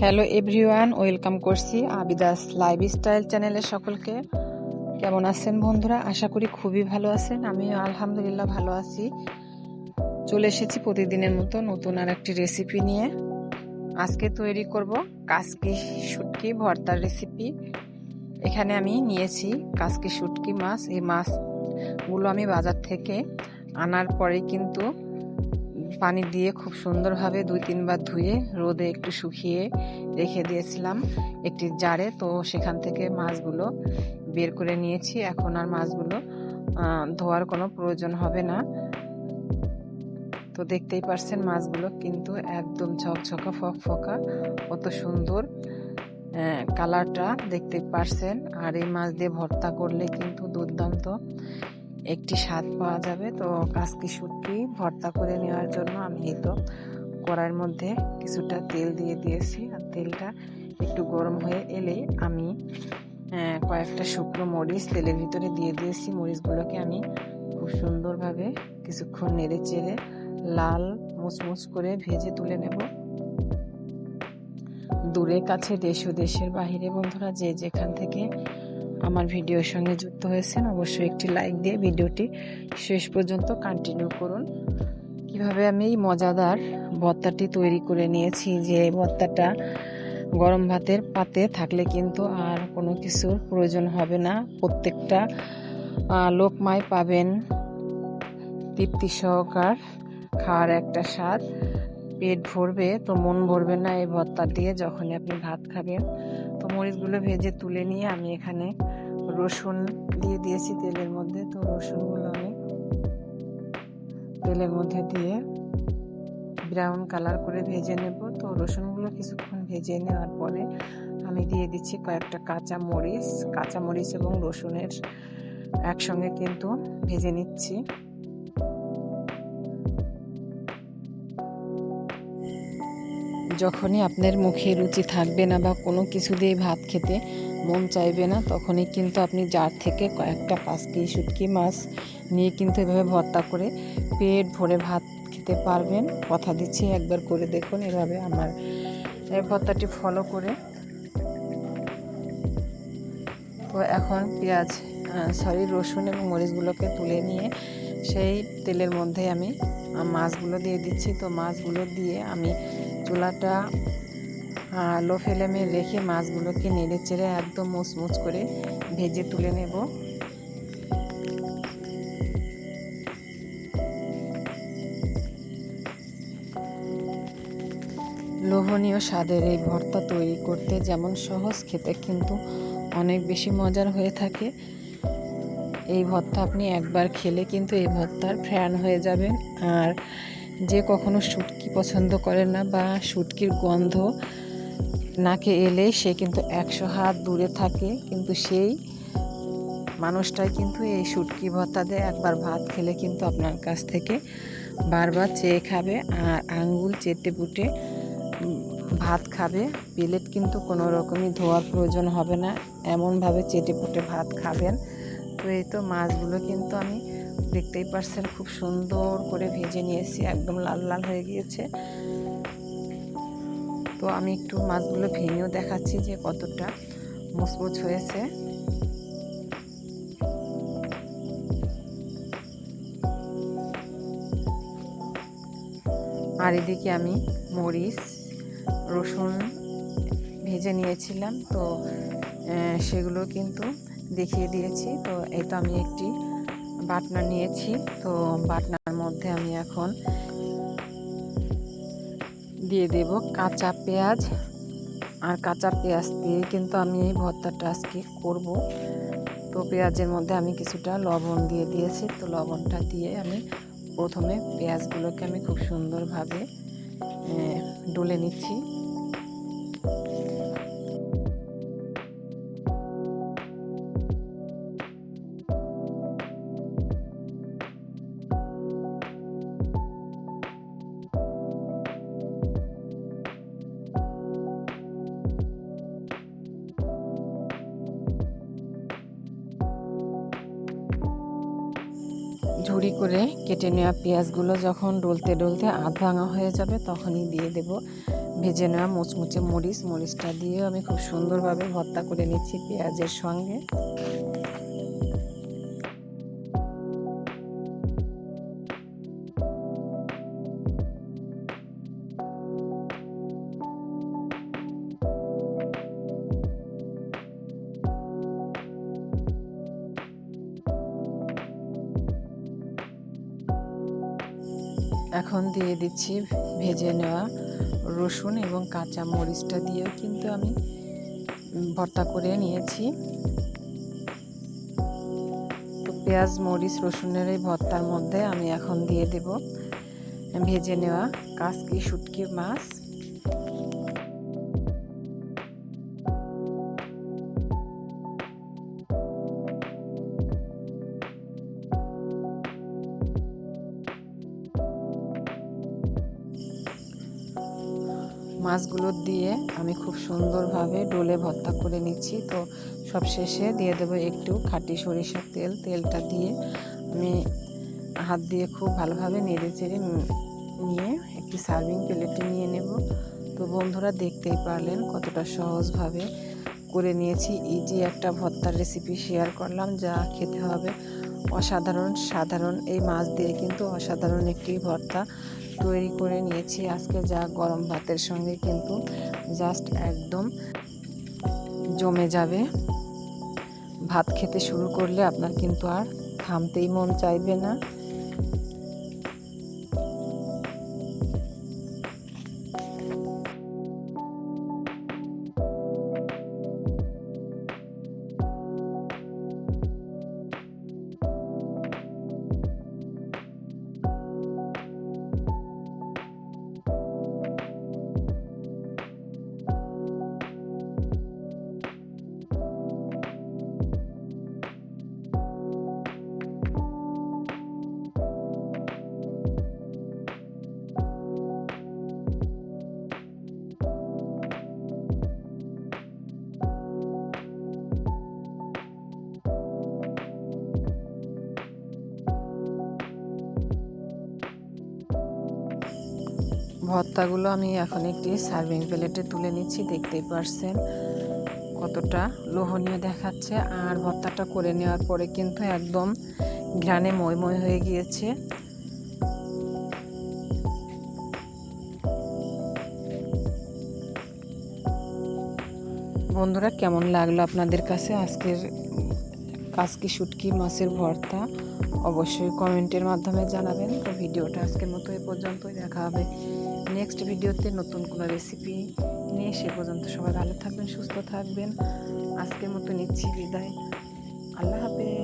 Hello everyone, welcome করছি আবিদাস lifestyle চ্যানেলে সকলকে। কেমন আছেন বন্ধুরা? আশা করি খুবই ভালো আছেন। আমিও আলহামদুলিল্লাহ ভালো আছি। চলে এসেছি প্রতিদিনের মতো নতুন আর একটি রেসিপি নিয়ে। আজকে তৈরি করব কাসকি শুটকি ভর্তার রেসিপি। এখানে আমি নিয়েছি কাসকি শুটকি মাছ। এই মাছগুলো আমি বাজার থেকে আনার পরে কিন্তু পানি দিয়ে খুব সুন্দরভাবে 2-3 বার ধুয়ে রোদে একটু শুকিয়ে রেখে দিয়েছিলাম একটি জারে। তো সেখান থেকে মাছগুলো বের করে নিয়েছি। এখন আর মাছগুলো ধোয়ার কোনো প্রয়োজন হবে না। তো দেখতেই পারছেন মাছগুলো কিন্তু একদম ঝকঝকা ফকফকা, কত সুন্দর কালারটা দেখতে পারছেন। আর এই মাছ দিয়ে ভর্তা করলে কিন্তু দুর্দান্ত একটি স্বাদ পাওয়া যাবে। তো কাসকি শুটকি ভর্তা করে নেওয়ার জন্য আমি এই তো কড়াইয়ের মধ্যে কিছুটা তেল দিয়ে দিয়েছি। আর তেলটা একটু গরম হয়ে এলেই আমি কয়েকটা শুকনো মরিচ তেলের ভিতরে দিয়ে দিয়েছি। মরিচগুলোকে আমি খুব সুন্দরভাবে কিছুক্ষণ নেড়ে চেড়ে লাল মুচমুচ করে ভেজে তুলে নেব। দূরে কাছে দেশ ও দেশের বাহিরে বন্ধুরা যে যেখান থেকে আমার ভিডিওর সঙ্গে যুক্ত হয়েছেন অবশ্যই একটি লাইক দিয়ে ভিডিওটি শেষ পর্যন্ত কন্টিনিউ করুন। কিভাবে আমি এই মজাদার ভর্তাটি তৈরি করে নিয়েছি, যে ভর্তাটা গরম ভাতের পাতে থাকলে কিন্তু আর কোনো কিছুর প্রয়োজন হবে না। প্রত্যেকটা লোকমায় পাবেন তৃপ্তি সহকার খাওয়ার একটা স্বাদ। পেট ভরবে তো মন ভরবে না এই ভর্তা দিয়ে যখনই আপনি ভাত খাবেন। তো মরিচগুলো ভেজে তুলে নিয়ে আমি এখানে রসুন দিয়ে দিয়েছি তেলের মধ্যে। তো রসুনগুলো আমি তেলের মধ্যে দিয়ে ব্রাউন কালার করে ভেজে নেব। তো রসুনগুলো কিছুক্ষণ ভেজে নেওয়ার পরে আমি দিয়ে দিচ্ছি কয়েকটা কাঁচামরিচ এবং রসুনের একসঙ্গে কিন্তু ভেজে নিচ্ছি। যখনই আপনার মুখে রুচি থাকবে না বা কোনো কিছু দিয়ে ভাত খেতে মন চাইবে না, তখনই কিন্তু আপনি জার থেকে কয়েকটা কাসকি শুটকি মাছ নিয়ে কিন্তু এভাবে ভর্তা করে পেট ভরে ভাত খেতে পারবেন। কথা দিচ্ছি, একবার করে দেখুন এভাবে আমার এই ভর্তাটি ফলো করে। তো এখন রসুন এবং মরিচগুলোকে তুলে নিয়ে সেই তেলের মধ্যে আমি মাছগুলো দিয়ে দিচ্ছি। তো মাছগুলো দিয়ে আমি চুলাটা লো ফ্লেমে রেখে মাছগুলোকে নেড়ে চেড়ে একদম মুচমুচ করে ভেজে তুলে নেব। লোভনীয় স্বাদের এই ভর্তা তৈরি করতে যেমন সহজ, খেতে কিন্তু অনেক বেশি মজার হয়ে থাকে। এই ভর্তা আপনি একবার খেলে কিন্তু এই ভর্তার ফ্যান হয়ে যাবেন। আর যে কখনো শুটকি পছন্দ করে না বা শুটকির গন্ধ নাকে এলে সে কিন্তু 100 হাত দূরে থাকে, কিন্তু সেই মানুষটাই কিন্তু এই শুটকি ভর্তা দিয়ে একবার ভাত খেলে কিন্তু আপনার কাছ থেকে বারবার চেয়ে খাবে আর আঙ্গুল চেটে পুটে ভাত খাবে। প্লেট কিন্তু কোনো রকমই ধোয়ার প্রয়োজন হবে না, এমনভাবে চেটে পুটে ভাত খাবেন। তো এই তো মাছগুলো কিন্তু আমি দেখতেই পারছেন খুব সুন্দর করে ভেজে নিয়েছি, একদম লাল লাল হয়ে গিয়েছে। তো আমি একটু মাছগুলো ভেঙেও দেখাচ্ছি যে কতটা মুচমুচ হয়েছে। আর এদিকে আমি মরিচ রসুন ভেজে নিয়েছিলাম, তো সেগুলো কিন্তু দেখিয়ে দিয়েছি। তো এই তো আমি একটি বাটনা নিয়েছি। তো বাটনার মধ্যে আমি এখন দিয়ে দেব কাঁচা পেঁয়াজ। আর কাঁচা পেঁয়াজ দিয়ে কিন্তু আমি এই ভর্তাটা আজকে করব। তো পেঁয়াজের মধ্যে আমি কিছুটা লবণ দিয়ে দিয়েছি। তো লবণটা দিয়ে আমি প্রথমে পেঁয়াজগুলোকে আমি খুব সুন্দরভাবে ডলে নিচ্ছি। কুড়ি করে কেটে নেওয়া পেঁয়াজগুলো যখন ডলতে ডলতে আধ ভাঙা হয়ে যাবে তখনই দিয়ে দেব ভেজে নেওয়া মুচমুচে মরিচটা দিয়ে আমি খুব সুন্দরভাবে ভর্তা করে নিচ্ছি পেঁয়াজের সঙ্গে। এখন দিয়ে দিচ্ছি ভেজে নেওয়া রসুন এবং কাঁচা মরিচটা দিয়েও কিন্তু আমি ভর্তা করে নিয়েছি। তো পেঁয়াজ মরিচ রসুনের এই ভর্তার মধ্যে আমি এখন দিয়ে দেব ভেজে নেওয়া কাসকি শুটকি মাছ। মাছগুলো দিয়ে আমি খুব সুন্দরভাবে ডোলে ভর্তা করে নিচ্ছি। তো সব শেষে দিয়ে দেবো একটু খাঁটি সরিষার তেলটা দিয়ে আমি হাত দিয়ে খুব ভালোভাবে নেড়ে চেড়ে নিয়ে একটি সার্ভিং প্লেটে নিয়ে নেব। তো বন্ধুরা দেখতেই পারলেন কতটা সহজভাবে করে নিয়েছি। ইজি একটা ভর্তার রেসিপি শেয়ার করলাম যা খেতে হবে সাধারণ এই মাছ দিয়ে কিন্তু অসাধারণ একটি ভর্তা তৈরি করে নিয়েছি আজকে, যা গরম ভাতের সঙ্গে কিন্তু জাস্ট একদম জমে যাবে। ভাত খেতে শুরু করলে আপনার কিন্তু আর থামতেই মন চাইবে না। ভর্তাগুলো আমি এখন একটি সার্ভিং প্লেটে তুলে নিচ্ছি। দেখতেই পারছেন কতটা লোভনীয় দেখাচ্ছে। আর ভর্তাটা করে নেওয়ার পরে কিন্তু একদম ঘ্রাণে ময় হয়ে গিয়েছে। বন্ধুরা কেমন লাগলো আপনাদের কাছে আজকের কাসকি শুটকি মাছের ভর্তা? অবশ্যই কমেন্টের মাধ্যমে জানাবেন। তো ভিডিওটা আজকের মতো এ পর্যন্তই, দেখা হবে নেক্সট ভিডিওতে নতুন কোনো রেসিপি নিয়ে। সে পর্যন্ত সবাই ভালো থাকবেন, সুস্থ থাকবেন। আজকের মতো নিচ্ছি বিদায়। আল্লাহ হাফেজ।